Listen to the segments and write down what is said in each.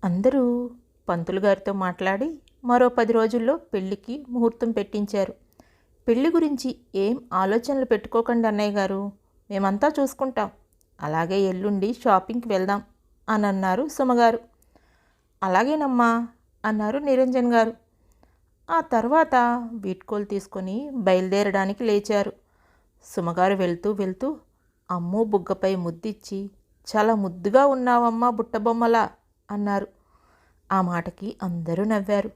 అందరూ పంతులు గారితో మాట్లాడి మరో 10 రోజుల్లో పెళ్లికి ముహూర్తం పెట్టించారు. పెళ్లి గురించి ఏం ఆలోచనలు పెట్టుకోకండి అన్నయ్య గారు, మేమంతా చూసుకుంటాం. అలాగే ఎల్లుండి షాపింగ్కి వెళ్దాం అని అన్నారు సుమగారు. అలాగేనమ్మా అన్నారు నిరంజన్ గారు. ఆ తర్వాత వీడ్కోలు తీసుకొని బయలుదేరడానికి లేచారు. సుమగారు వెళ్తూ వెళ్తూ అమ్మూ బుగ్గపై ముద్దిచ్చి, చాలా ముద్దుగా ఉన్నావమ్మా బుట్టబొమ్మలా అన్నారు. ఆ మాటకి అందరూ నవ్వారు.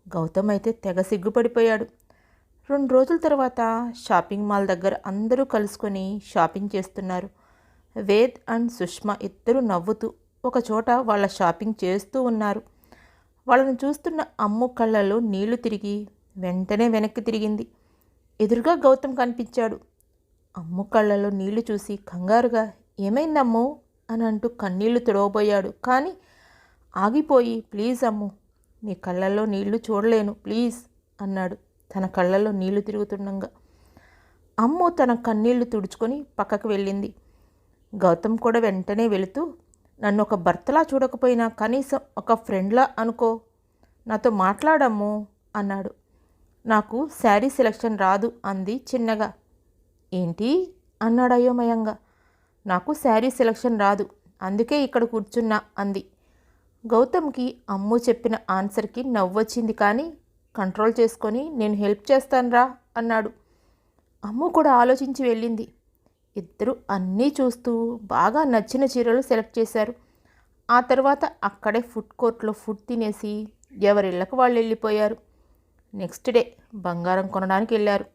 గౌతమ్ అయితే తెగ సిగ్గుపడిపోయాడు. 2 రోజుల తర్వాత షాపింగ్ మాల్ దగ్గర అందరూ కలుసుకొని షాపింగ్ చేస్తున్నారు. వేద్ అండ్ సుష్మా ఇద్దరు నవ్వుతూ ఒకచోట వాళ్ళ షాపింగ్ చేస్తూ ఉన్నారు. వాళ్ళని చూస్తున్న అమ్ము కళ్ళలో నీళ్లు తిరిగి వెంటనే వెనక్కి తిరిగింది. ఎదురుగా గౌతమ్ కనిపించాడు. అమ్ము కళ్ళలో నీళ్లు చూసి కంగారుగా ఏమైందమ్ము అని అంటూ కన్నీళ్లు తుడవబోయాడు. కానీ ఆగిపోయి, ప్లీజ్ అమ్ము, నీ కళ్ళల్లో నీళ్లు చూడలేను ప్లీజ్ అన్నాడు తన కళ్ళల్లో నీళ్లు తిరుగుతుండగా. అమ్ము తన కన్నీళ్లు తుడుచుకొని పక్కకు వెళ్ళింది. గౌతమ్ కూడా వెంటనే వెళుతూ, నన్ను ఒక భర్తలా చూడకపోయినా కనీసం ఒక ఫ్రెండ్లా అనుకో, నాతో మాట్లాడమ్ము అన్నాడు. నాకు శారీ సెలక్షన్ రాదు అంది చిన్నగా. ఏంటి అన్నాడు అయోమయంగా. నాకు శారీ సెలక్షన్ రాదు, అందుకే ఇక్కడ కూర్చున్నా అంది. గౌతమ్కి అమ్ము చెప్పిన ఆన్సర్కి నవ్వొచ్చింది, కానీ కంట్రోల్ చేసుకొని నేను హెల్ప్ చేస్తానురా అన్నాడు. అమ్ము కూడా ఆలోచించి వెళ్ళింది. ఇద్దరు అన్నీ చూస్తూ బాగా నచ్చిన చీరలు సెలెక్ట్ చేశారు. ఆ తర్వాత అక్కడే ఫుడ్ కోర్ట్లో ఫుడ్ తినేసి ఎవరిళ్ళకు వాళ్ళు వెళ్ళిపోయారు. నెక్స్ట్ డే బంగారం కొనడానికి వెళ్ళారు.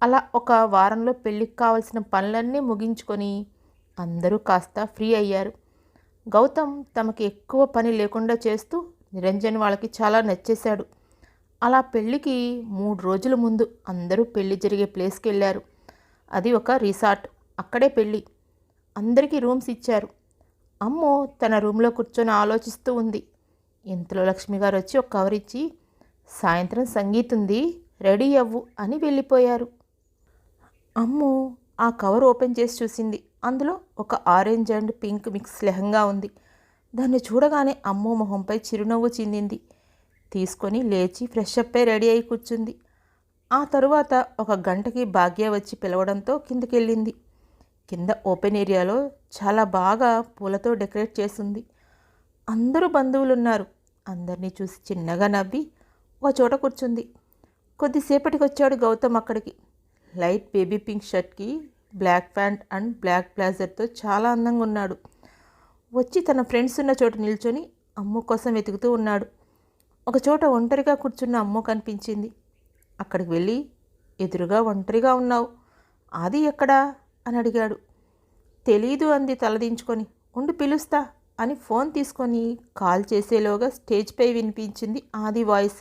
అలా ఒక వారంలో పెళ్ళికి కావాల్సిన పనులన్నీ ముగించుకొని అందరూ కాస్త ఫ్రీ అయ్యారు. గౌతమ్ తమకి ఎక్కువ పని లేకుండా చేస్తూ నిరంజన్ వాళ్ళకి చాలా నచ్చేశాడు. అలా పెళ్ళికి 3 రోజుల ముందు అందరూ పెళ్ళి జరిగే ప్లేస్కి వెళ్ళారు. అది ఒక రిసార్ట్. అక్కడే పెళ్ళి. అందరికీ రూమ్స్ ఇచ్చారు. అమ్ము తన రూమ్లో కూర్చొని ఆలోచిస్తూ ఉంది. ఇంతలో లక్ష్మి గారు వచ్చి ఒక కవర్ ఇచ్చి, సాయంత్రం సంగీత్ ఉంది, రెడీ అవ్వు అని వెళ్ళిపోయారు. అమ్ము ఆ కవర్ ఓపెన్ చేసి చూసింది. అందులో ఒక orange and pink mix lehenga ఉంది. దాన్ని చూడగానే అమ్ము మొహంపై చిరునవ్వు చిందింది. తీసుకొని లేచి ఫ్రెష్ అప్ అయి రెడీ అయి కూర్చుంది. ఆ తరువాత 1 గంటకి భాగ్య వచ్చి పిలవడంతో కిందకెళ్ళింది. కింద ఓపెన్ ఏరియాలో చాలా బాగా పూలతో డెకరేట్ చేసింది. అందరూ బంధువులు ఉన్నారు. అందరినీ చూసి చిన్నగా నవ్వి ఒక చోట కూర్చుంది. కొద్దిసేపటికి వచ్చాడు గౌతమ్ అక్కడికి. లైట్ బేబీ పింక్ షర్ట్కి బ్లాక్ ప్యాంట్ అండ్ బ్లాక్ బ్లేజర్తో చాలా అందంగా ఉన్నాడు. వచ్చి తన ఫ్రెండ్స్ ఉన్న చోట నిల్చొని అమ్ము కోసం వెతుకుతూ ఉన్నాడు. ఒక చోట ఒంటరిగా కూర్చున్న అమ్ము కనిపించింది. అక్కడికి వెళ్ళి, ఎదురుగా ఒంటరిగా ఉన్నావు, ఆది ఎక్కడా అని అడిగాడు. తెలీదు అంది తలదించుకొని. ఉండి పిలుస్తా అని ఫోన్ తీసుకొని కాల్ చేసేలోగా స్టేజ్పై వినిపించింది ఆది వాయిస్.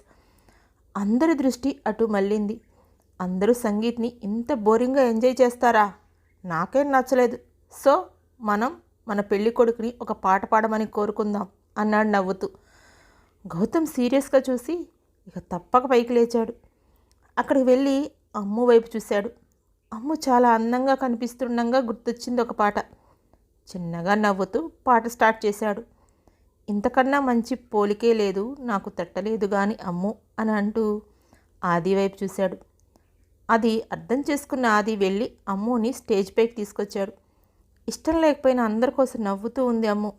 అందరి దృష్టి అటు మళ్ళింది. అందరూ సంగీత్ని ఇంత బోరింగ్గా ఎంజాయ్ చేస్తారా? నాకేం నచ్చలేదు. సో మనం మన పెళ్లి కొడుకుని ఒక పాట పాడమని కోరుకుందాం అన్నాడు నవ్వుతూ. గౌతమ్ సీరియస్గా చూసి ఇక తప్పక పైకి లేచాడు. అక్కడికి వెళ్ళి అమ్ము వైపు చూశాడు. అమ్ము చాలా అందంగా కనిపిస్తుండగా గుర్తొచ్చింది ఒక పాట. చిన్నగా నవ్వుతూ పాట స్టార్ట్ చేశాడు. ఇంతకన్నా మంచి పోలికే లేదు, నాకు తట్టలేదు గాని అమ్ము అని అంటూ ఆది వైపు చూశాడు. అది అర్థం చేసుకున్న ఆది వెళ్ళి అమ్ముని స్టేజ్ పైకి తీసుకొచ్చాడు. ఇష్టం లేకపోయినా అందరి కోసం నవ్వుతూ ఉంది అమ్ము.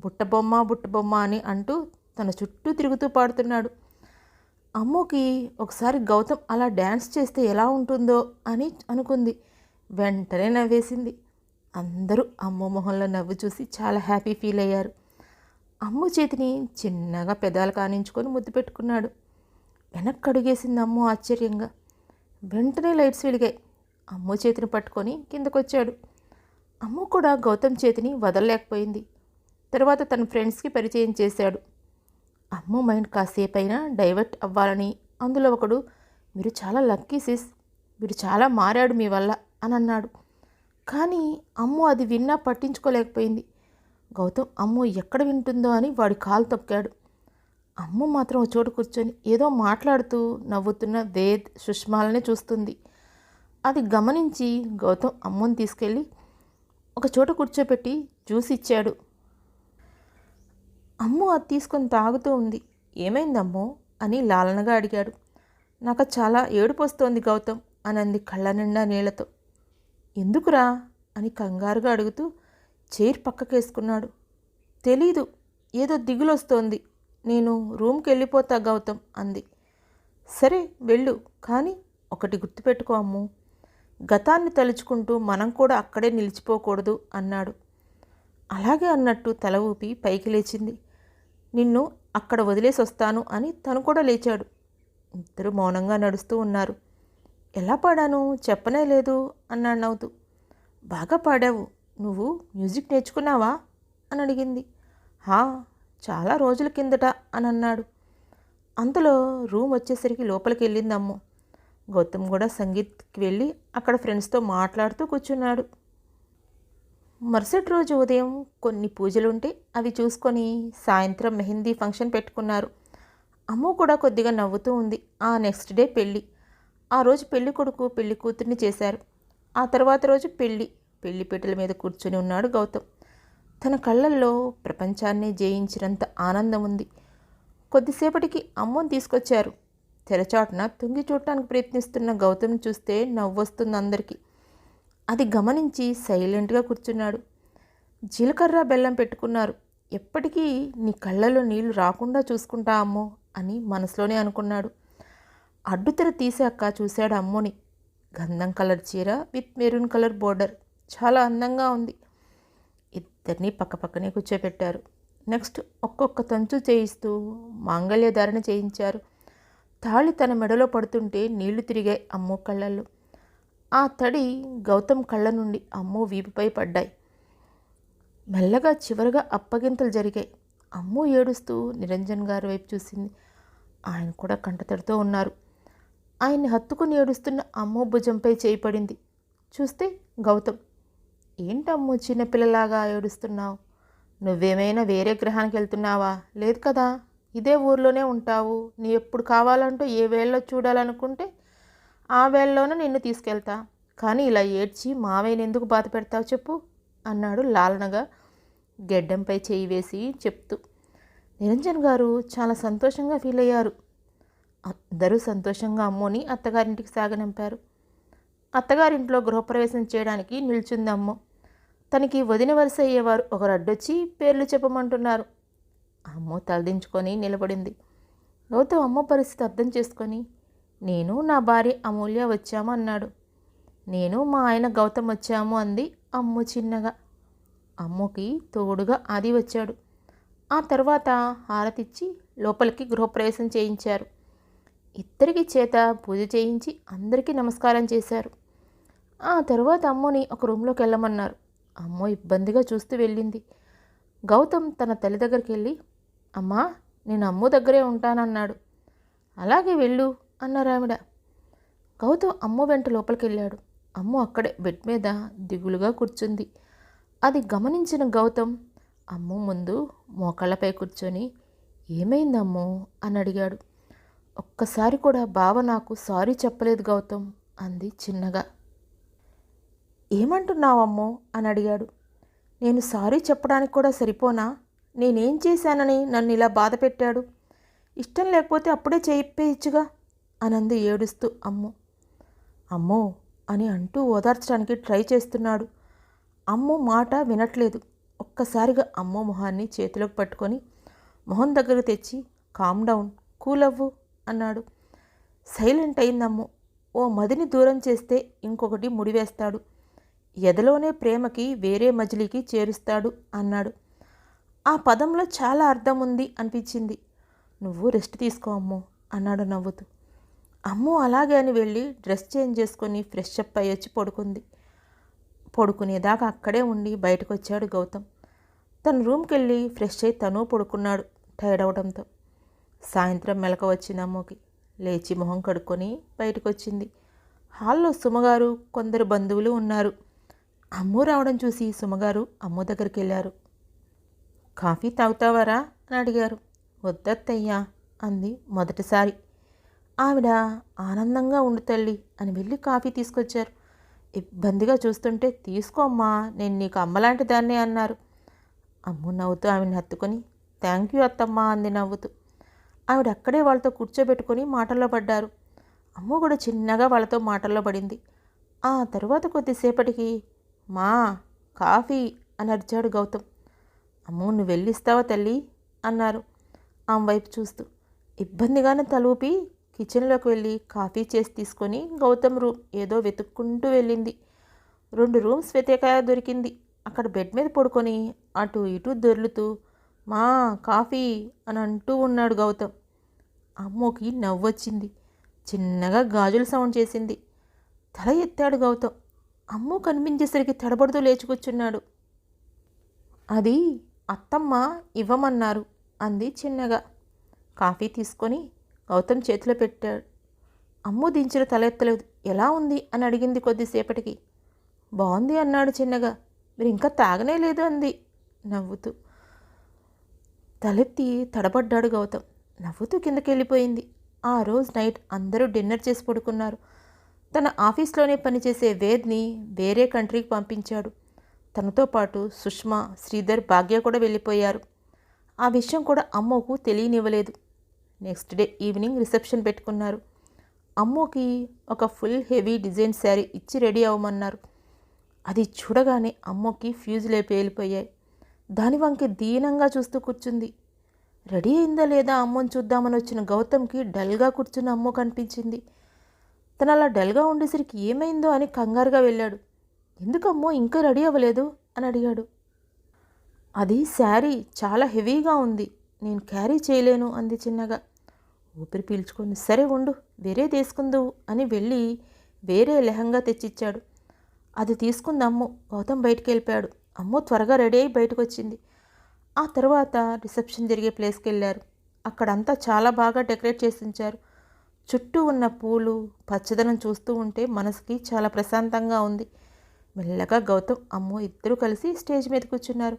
బుట్టబొమ్మ బుట్టబొమ్మ అని అంటూ తన చుట్టూ తిరుగుతూ పాడుతున్నాడు. అమ్ముకి ఒకసారి గౌతమ్ అలా డ్యాన్స్ చేస్తే ఎలా ఉంటుందో అని అనుకుంది. వెంటనే నవ్వేసింది. అందరూ అమ్ము మొహంలో నవ్వు చూసి చాలా హ్యాపీ ఫీల్ అయ్యారు. అమ్ము చేతిని చిన్నగా పెదాలు కానించుకొని ముద్దు పెట్టుకున్నాడు. వెనక్కి అడుగేసింది అమ్ము ఆశ్చర్యంగా. వెంటనే లైట్స్ వెలిగాయి. అమ్ము చేతిని పట్టుకొని కిందకొచ్చాడు. అమ్ము కూడా గౌతమ్ చేతిని వదలలేకపోయింది. తర్వాత తన ఫ్రెండ్స్కి పరిచయం చేశాడు. అమ్ము మైండ్ కాసేపైనా డైవర్ట్ అవ్వాలని అందులో ఒకడు, మీరు చాలా లక్కీ సిస్, మీరు చాలా మారాడు మీ వల్ల అని అన్నాడు. కానీ అమ్ము అది విన్నా పట్టించుకోలేకపోయింది. గౌతమ్ అమ్ము ఎక్కడ వింటుందో అని వాడి కాలు తొక్కాడు. అమ్ము మాత్రం ఒక చోటు కూర్చొని ఏదో మాట్లాడుతూ నవ్వుతున్న వేద్ సుష్మాలనే చూస్తుంది. అది గమనించి గౌతమ్ అమ్ముని తీసుకెళ్ళి ఒక చోట కూర్చోపెట్టి జ్యూస్ ఇచ్చాడు. అమ్ము అది తీసుకొని తాగుతూ ఉంది. ఏమైందమ్మో అని లాలనగా అడిగాడు. నాకు చాలా ఏడుపు వస్తోంది గౌతమ్ అనంది కళ్ళ నిండా నీళ్లతో. ఎందుకురా అని కంగారుగా అడుగుతూ చైర్ పక్కకేసుకున్నాడు. తెలీదు, ఏదో దిగులొస్తోంది. నేను రూమ్కి వెళ్ళిపోతా గౌతమ్ అంది. సరే వెళ్ళు, కానీ ఒకటి గుర్తుపెట్టుకో అమ్ము, గతాన్ని తలుచుకుంటూ మనం కూడా అక్కడే నిలిచిపోకూడదు అన్నాడు. అలాగే అన్నట్టు తల ఊపి పైకి లేచింది. నిన్ను అక్కడ వదిలేసి వస్తాను అని తను కూడా లేచాడు. ఇద్దరు మౌనంగా నడుస్తూ ఉన్నారు. ఎలా పాడాను చెప్పనే లేదు అన్నాడు నవ్వుతూ. బాగా పాడావు. నువ్వు మ్యూజిక్ నేర్చుకున్నావా అని అడిగింది. హా, చాలా రోజుల కిందట అని అన్నాడు. అంతలో రూమ్ వచ్చేసరికి లోపలికి వెళ్ళింది అమ్ము. గౌతమ్ కూడా సంగీత్కి వెళ్ళి అక్కడ ఫ్రెండ్స్తో మాట్లాడుతూ కూర్చున్నాడు. మరుసటి రోజు ఉదయం కొన్ని పూజలుంటే అవి చూసుకొని సాయంత్రం మెహందీ ఫంక్షన్ పెట్టుకున్నారు. అమ్ము కూడా కొద్దిగా నవ్వుతూ ఉంది. ఆ నెక్స్ట్ డే పెళ్ళి. ఆ రోజు పెళ్లి కొడుకు పెళ్లి కూతుర్ని చేశారు. ఆ తర్వాత రోజు పెళ్లి పీటల మీద కూర్చుని ఉన్నాడు గౌతమ్. తన కళ్ళల్లో ప్రపంచాన్ని జయించినంత ఆనందం ఉంది. కొద్దిసేపటికి అమ్ముని తీసుకొచ్చారు. తెరచాటున తొంగి చూడటానికి ప్రయత్నిస్తున్న గౌతమ్ని చూస్తే నవ్వొస్తుంది అందరికీ. అది గమనించి సైలెంట్గా కూర్చున్నాడు. జీలకర్ర బెల్లం పెట్టుకున్నారు. ఎప్పటికీ నీ కళ్ళలో నీళ్లు రాకుండా చూసుకుంటా అమ్మో అని మనసులోనే అనుకున్నాడు. అడ్డుతెర తీసాక చూశాడు అమ్ముని. గంధం కలర్ చీర విత్ మెరూన్ కలర్ బోర్డర్, చాలా అందంగా ఉంది. ఇద్దరినీ పక్కపక్కనే కూర్చోపెట్టారు. నెక్స్ట్ ఒక్కొక్క తంచు చేయిస్తూ మాంగళ్యధారణ చేయించారు. తాళి తన మెడలో పడుతుంటే నీళ్లు తిరిగాయి అమ్ము కళ్ళల్లో. ఆ తడి గౌతమ్ కళ్ళ నుండి అమ్ము వీపుపై పడ్డాయి. మెల్లగా చివరగా అప్పగింతలు జరిగాయి. అమ్ము ఏడుస్తూ నిరంజన్ గారి వైపు చూసింది. ఆయన కూడా కంటతడితో ఉన్నారు. ఆయన్ని హత్తుకుని ఏడుస్తున్న అమ్ము భుజంపై చేయి పడింది. చూస్తే గౌతమ్. ఏంటమ్ము చిన్నపిల్లలాగా ఏడుస్తున్నావు? నువ్వేమైనా వేరే గ్రహానికి వెళ్తున్నావా? లేదు కదా, ఇదే ఊర్లోనే ఉంటావు. నీ ఎప్పుడు కావాలంటూ ఏ వేళలో చూడాలనుకుంటే ఆ వేళలోనే నిన్ను తీసుకెళ్తా. కానీ ఇలా ఏడ్చి మావయ్యని ఎందుకు బాధ పెడతావు చెప్పు అన్నాడు లాలనగా గెడ్డంపై చేయి వేసి చెప్తూ. నిరంజన్ గారు చాలా సంతోషంగా ఫీల్ అయ్యారు. అందరూ సంతోషంగా అమ్మోని అత్తగారింటికి సాగనంపారు. అత్తగారింట్లో గృహప్రవేశం చేయడానికి నిల్చుంది అమ్మ. తనకి వదిన వరుస అయ్యేవారు ఒకరు అడ్డొచ్చి పేర్లు చెప్పమంటున్నారు. అమ్మ తలదించుకొని నిలబడింది. గౌతమ్ అమ్మ పరిస్థితి అర్థం చేసుకొని, నేను నా భార్య అమూల్య వచ్చాము అన్నాడు. నేను మా ఆయన గౌతమ్ వచ్చాము అంది అమ్ము చిన్నగా. అమ్ముకి తోడుగా ఆది వచ్చాడు. ఆ తర్వాత హారతిచ్చి లోపలికి గృహప్రవేశం చేయించారు. ఇద్దరికి చేత పూజ చేయించి అందరికీ నమస్కారం చేశారు. ఆ తర్వాత అమ్ముని ఒక రూమ్లోకి వెళ్ళమన్నారు. అమ్మ ఇబ్బందిగా చూస్తూ వెళ్ళింది. గౌతమ్ తన తల్లి దగ్గరికి వెళ్ళి, అమ్మా నేను అమ్ము దగ్గరే ఉంటానన్నాడు. అలాగే వెళ్ళు అన్నారు ఆవిడ. గౌతమ్ అమ్మ వెంట లోపలికి వెళ్ళాడు. అమ్మ అక్కడే బెడ్ మీద దిగులుగా కూర్చుంది. అది గమనించిన గౌతమ్ అమ్ము ముందు మోకాళ్ళపై కూర్చొని, ఏమైందమ్మో అని అడిగాడు. ఒక్కసారి కూడా బావ నాకు సారీ చెప్పలేదు గౌతమ్ అంది చిన్నగా. ఏమంటున్నావమ్మో అని అడిగాడు. నేను సారీ చెప్పడానికి కూడా సరిపోనా? నేనేం చేశానని నన్ను ఇలా బాధ పెట్టాడు? ఇష్టం లేకపోతే అప్పుడే చెప్పేయచ్చుగా అనంది ఏడుస్తూ అమ్ము. అమ్మో అని అంటూ ఓదార్చడానికి ట్రై చేస్తున్నాడు. అమ్ము మాట వినట్లేదు. ఒక్కసారిగా అమ్ము మొహాన్ని చేతిలోకి పట్టుకొని మొహం దగ్గరకు తెచ్చి, కామ్ డౌన్, కూల్ అవ్వు అన్నాడు. సైలెంట్ అయిందమ్ము. ఓ మదిని దూరం చేస్తే ఇంకొకటి ముడివేస్తాడు. ఎదలోనే ప్రేమకి వేరే మజిలీకి చేరుస్తాడు అన్నాడు. ఆ పదంలో చాలా అర్థం ఉంది అనిపించింది. నువ్వు రెస్ట్ తీసుకో అమ్ము అన్నాడు నవ్వుతూ. అమ్ము అలాగే అని వెళ్ళి డ్రెస్ చేంజ్ చేసుకొని ఫ్రెష్ అప్ అయ్యి వచ్చి పడుకునేదాకా అక్కడే ఉండి బయటకు వచ్చాడు గౌతమ్. తన రూమ్కి వెళ్ళి ఫ్రెష్ అయ్యి తను పడుకున్నాడు టైర్డ్ అవడంతో. సాయంత్రం మెలక వచ్చింది అమ్మకి. లేచి మొహం కడుక్కొని బయటకు వచ్చింది. హాల్లో సుమగారు కొందరు బంధువులు ఉన్నారు. అమ్ము రావడం చూసి సుమగారు అమ్ము దగ్గరికి వెళ్ళారు. కాఫీ తాగుతావారా అని అడిగారు. వద్దత్తయ్యా అంది మొదటిసారి. ఆవిడ ఆనందంగా ఉండు తల్లి అని వెళ్ళి కాఫీ తీసుకొచ్చారు. ఇబ్బందిగా చూస్తుంటే, తీసుకో అమ్మా, నేను నీకు అమ్మలాంటి దాన్నే అన్నారు. అమ్ము నవ్వుతూ ఆమెను హత్తుకొని, థ్యాంక్ యూ అత్తమ్మ అంది నవ్వుతూ. ఆవిడ అక్కడే వాళ్ళతో కూర్చోబెట్టుకొని మాటల్లో పడ్డారు. అమ్మ కూడా చిన్నగా వాళ్ళతో మాటల్లో పడింది. ఆ తరువాత కొద్దిసేపటికి మా కాఫీ అని అరిచాడు గౌతమ్. అమ్మో నువ్వు వెళ్ళిస్తావా తల్లి అన్నారు ఆమె వైపు చూస్తూ. ఇబ్బందిగానే తలూపి కిచెన్లోకి వెళ్ళి కాఫీ చేసి తీసుకొని గౌతమ్ రూమ్ ఏదో వెతుక్కుంటూ వెళ్ళింది. 2 రూమ్స్ వెతికాక దొరికింది. అక్కడ బెడ్ మీద పడుకొని అటు ఇటు దొర్లుతూ మా కాఫీ అని అంటూ ఉన్నాడు గౌతమ్. అమ్మోకి నవ్వొచ్చింది. చిన్నగా గాజుల సౌండ్ చేసింది. తల ఎత్తాడు గౌతమ్. అమ్ము కనిపించేసరికి తడబడుతూ లేచి కూర్చున్నాడు. అది అత్తమ్మ ఇవ్వమన్నారు అంది చిన్నగా. కాఫీ తీసుకొని గౌతమ్ చేతిలో పెట్టాడు. అమ్ము దించిన తల ఎత్తలేదు. ఎలా ఉంది అని అడిగింది కొద్దిసేపటికి. బాగుంది అన్నాడు చిన్నగా. మీరు ఇంకా తాగనే లేదు అంది నవ్వుతూ. తలెత్తి తడబడ్డాడు గౌతమ్. నవ్వుతూ కిందకి వెళ్ళిపోయింది. ఆ రోజు నైట్ అందరూ డిన్నర్ చేసి పడుకున్నారు. తన ఆఫీస్లోనే పనిచేసే వేద్ని వేరే కంట్రీకి పంపించాడు. తనతో పాటు సుష్మా, శ్రీధర్, భాగ్య కూడా వెళ్ళిపోయారు. ఆ విషయం కూడా అమ్మోకు తెలియనివ్వలేదు. నెక్స్ట్ డే ఈవినింగ్ రిసెప్షన్ పెట్టుకున్నారు. అమ్మోకి ఒక ఫుల్ హెవీ డిజైన్ శారీ ఇచ్చి రెడీ అవ్వమన్నారు. అది చూడగానే అమ్మోకి ఫ్యూజులు వెళ్ళిపోయాయి. దాని వంకి దీనంగా చూస్తూ కూర్చుంది. రెడీ అయిందా లేదా అమ్మని చూద్దామని వచ్చిన గౌతమ్కి డల్గా కూర్చున్న అమ్మ కనిపించింది. తను అలా డల్గా ఉండేసరికి ఏమైందో అని కంగారుగా వెళ్ళాడు. ఎందుకమ్మో ఇంకా రెడీ అవ్వలేదు అని అడిగాడు. అది శారీ చాలా హెవీగా ఉంది, నేను క్యారీ చేయలేను అంది చిన్నగా. ఊపిరి పీల్చుకొని సరే ఉండు వేరే తీసుకుందు అని వెళ్ళి వేరే లెహంగా తెచ్చిచ్చాడు. అది తీసుకుంది అమ్ము. గౌతమ్ బయటికి వెళ్ళిపోయాడు. అమ్ము త్వరగా రెడీ అయి బయటకు వచ్చింది. ఆ తర్వాత రిసెప్షన్ జరిగే ప్లేస్కి వెళ్ళారు. అక్కడంతా చాలా బాగా డెకరేట్ చేసి ఉంచారు. చుట్టూ ఉన్న పూలు పచ్చదనం చూస్తూ ఉంటే మనసుకి చాలా ప్రశాంతంగా ఉంది. మెల్లగా గౌతమ్ అమ్ము ఇద్దరూ కలిసి స్టేజ్ మీద కూర్చున్నారు.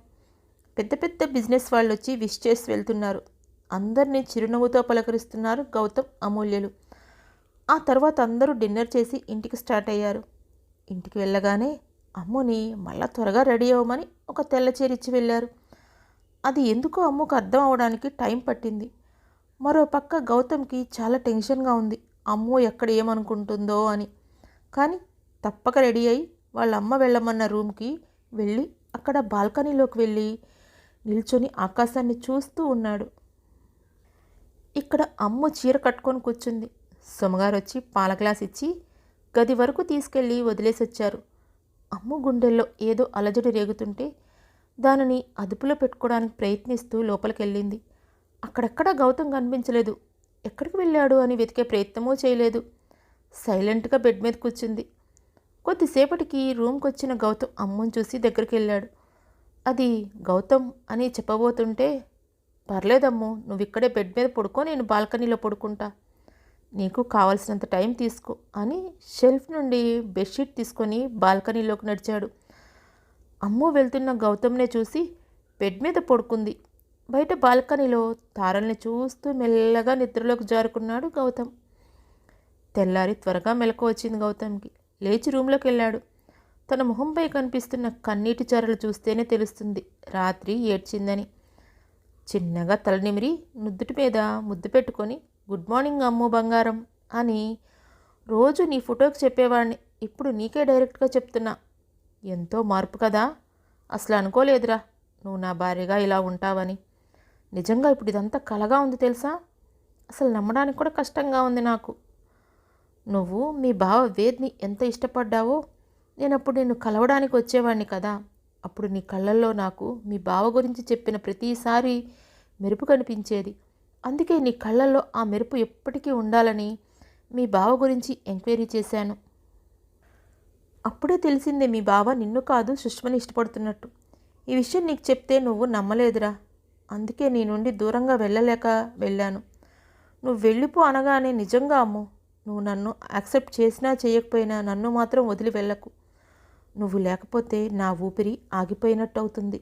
పెద్ద పెద్ద బిజినెస్ వాళ్ళు వచ్చి విష్ చేసి వెళ్తున్నారు. అందరినీ చిరునవ్వుతో పలకరిస్తున్నారు గౌతమ్, అమూల్యలు. ఆ తర్వాత అందరూ డిన్నర్ చేసి ఇంటికి స్టార్ట్ అయ్యారు. ఇంటికి వెళ్ళగానే అమ్ముని మళ్ళా త్వరగా రెడీ అవ్వమని ఒక తెల్ల చీర ఇచ్చి వెళ్ళారు. అది ఎందుకో అమ్ముకు అర్థం అవడానికి టైం పట్టింది. మరో పక్క గౌతమ్కి చాలా టెన్షన్గా ఉంది, అమ్ము ఎక్కడ ఏమనుకుంటుందో అని. కానీ తప్పక రెడీ అయి వాళ్ళ అమ్మ వెళ్ళమన్న రూమ్కి వెళ్ళి అక్కడ బాల్కనీలోకి వెళ్ళి నిల్చొని ఆకాశాన్ని చూస్తూ ఉన్నాడు. ఇక్కడ అమ్ము చీర కట్టుకొని కూర్చుంది. సొమగారు వచ్చి పాల గ్లాస్ ఇచ్చి గది వరకు తీసుకెళ్ళి వదిలేసి వచ్చారు. అమ్ము గుండెల్లో ఏదో అలజడి రేగుతుంటే దానిని అదుపులో పెట్టుకోవడానికి ప్రయత్నిస్తూ లోపలికెళ్ళింది. అక్కడెక్కడా గౌతమ్ కనిపించలేదు. ఎక్కడికి వెళ్ళాడు అని వెతికే ప్రయత్నమూ చేయలేదు. సైలెంట్గా బెడ్ మీద కూర్చుంది. కొద్దిసేపటికి రూమ్కి వచ్చిన గౌతమ్ అమ్ముని చూసి దగ్గరికి వెళ్ళాడు. అది గౌతమ్ అని చెప్పబోతుంటే పర్లేదమ్ము, నువ్వు ఇక్కడే బెడ్ మీద పడుకో, నేను బాల్కనీలో పడుకుంటా, నీకు కావాల్సినంత టైం తీసుకో అని షెల్ఫ్ నుండి బెడ్షీట్ తీసుకొని బాల్కనీలోకి నడిచాడు. అమ్ము వెళ్తున్న గౌతమ్నే చూసి బెడ్ మీద పడుకుంది. బయట బాల్కనీలో తారల్ని చూస్తూ మెల్లగా నిద్రలోకి జారుకున్నాడు గౌతమ్. తెల్లారి త్వరగా మెలకు వచ్చింది గౌతమ్కి. లేచి రూమ్లోకి వెళ్ళాడు. తన మొహంపై కనిపిస్తున్న కన్నీటి చారలు చూస్తేనే తెలుస్తుంది రాత్రి ఏడ్చిందని. చిన్నగా తలనిమిరి నుదుటి మీద ముద్దు పెట్టుకొని గుడ్ మార్నింగ్ అమ్ము బంగారం అని రోజు నీ ఫోటోకి చెప్పేవాడిని, ఇప్పుడు నీకే డైరెక్ట్గా చెప్తున్నా. ఎంతో మార్పు కదా, అసలు అనుకోలేదురా నువ్వు నా భార్యగా ఇలా ఉంటావని. నిజంగా ఇప్పుడు ఇదంతా కలగా ఉంది తెలుసా, అసలు నమ్మడానికి కూడా కష్టంగా ఉంది నాకు. నువ్వు మీ బావ వేద్ని ఎంత ఇష్టపడ్డావో నేను అప్పుడు నిన్ను కలవడానికి వచ్చేవాడిని కదా, అప్పుడు నీ కళ్ళల్లో నాకు మీ బావ గురించి చెప్పిన ప్రతిసారి మెరుపు కనిపించేది. అందుకే నీ కళ్ళల్లో ఆ మెరుపు ఎప్పటికీ ఉండాలని మీ బావ గురించి ఎంక్వైరీ చేశాను. అప్పుడే తెలిసిందే మీ బావ నిన్ను కాదు సుష్మని ఇష్టపడుతున్నట్టు. ఈ విషయం నీకు చెప్తే నువ్వు నమ్మలేదురా, అందుకే నీ నుండి దూరంగా వెళ్ళలేక వెళ్ళాను. నువ్వు వెళ్ళిపో అనగానే నిజంగా అమ్ము, నువ్వు నన్ను యాక్సెప్ట్ చేసినా చేయకపోయినా నన్ను మాత్రం వదిలి వెళ్ళకు. నువ్వు లేకపోతే నా ఊపిరి ఆగిపోయినట్టు అవుతుంది.